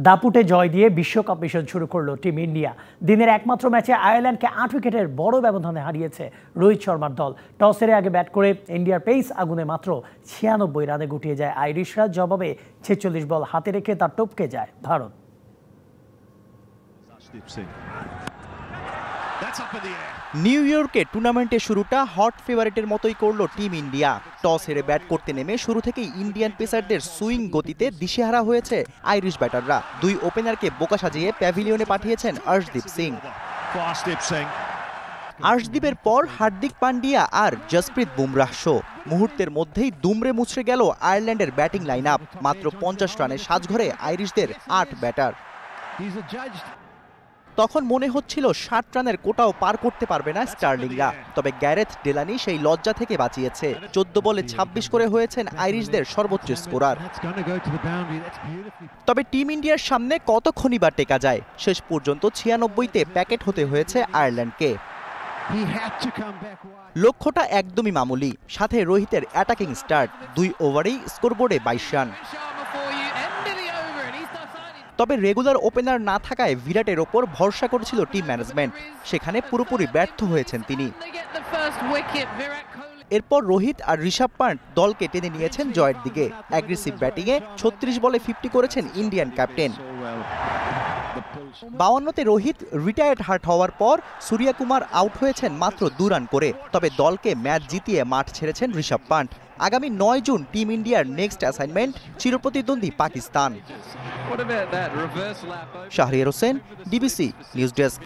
দাপুটে জয় দিয়ে বিশ্বকাপ মিশন শুরু করলো টিম ইন্ডিয়া। দিনের একমাত্র ম্যাচে আয়ারল্যান্ডকে 8 উইকেটের বড় ব্যবধানে হারিয়েছে রোহিত শর্মার দল। টস হেরে আগে ব্যাট করে ইন্ডিয়ার পেস আগুনে মাত্র 96 রানে গুটিয়ে যায় আইরিশরা। জবাবে 46 বল হাতে রেখে তা টপকে যায় ভারত। নিউ ইয়র্কে টুর্নামেন্টের শুরুটা হট ফেভারিটের মতোই করলো টিম ইন্ডিয়া। টস হেরে ব্যাট করতে নেমে শুরু থেকেই ইন্ডিয়ান পেসারদের সুইং গতিতে দিশেহারা হয়েছে আইরিশ ব্যাটাররা। দুই ওপেনারকে বোকা সাজিয়ে প্যাভিলিয়নে পাঠিয়েছেন অর্শদীপ সিং। অর্শদীপের পর হার্দিক পান্ডিয়া আর জসপ্রীত বুমরাহ শো। মুহূর্তের মধ্যেই দুমড়ে মুচড়ে গেল আয়ারল্যান্ডের ব্যাটিং লাইন আপ। মাত্র 50 রানে সাজঘরে আইরিশদের 8 ব্যাটার। তখন মনে হচ্ছিল 60 রানের কোটাও পার করতে পারবে না স্টার্লিংরা। তবে গ্যারেথ ডেলানি সেই লজ্জা থেকে বাঁচিয়েছে। 14 বলে 26 করে হয়েছেন আইরিশদের সর্বোচ্চ স্কোরার। তবে টিম ইন্ডিয়ার সামনে কতক্ষণই বা টেকা যায়। শেষ পর্যন্ত 96-তে প্যাকেট হতে হয়েছে আয়ারল্যান্ডকে। লক্ষ্যটা একদমই মামুলি, সাথে রোহিতের অ্যাটাকিং স্টার্ট। 2 ওভারেই স্কোরবোর্ডে 22 রান। তবে রেগুলার ওপেনার না থাকায় বিরাটের ওপর ভরসা করেছিল টিম ম্যানেজমেন্ট। সেখানে পুরোপুরি ব্যর্থ হয়েছেন তিনি। এরপর রোহিত আর ঋষভ পান্ট দলকে টেনে নিয়েছেন জয়ের দিকে। অ্যাগ্রেসিভ ব্যাটিংয়ে 36 বলে 50 করেছেন ইন্ডিয়ান ক্যাপ্টেন। 52-তে রোহিত রিটায়ার্ড হার্ট হওয়ার পর সূর্যকুমার আউট হয়েছেন মাত্র 2 রান করে। তবে দলকে ম্যাচ জিতিয়ে মাঠ ছেড়েছেন ঋষভ পান্ট। আগামী 9 জুন টিম ইন্ডিয়ার নেক্সট অ্যাসাইনমেন্ট চিরপ্রতিদ্বন্দ্বী Pakistan. Shahriar Hossain, DBC news desk.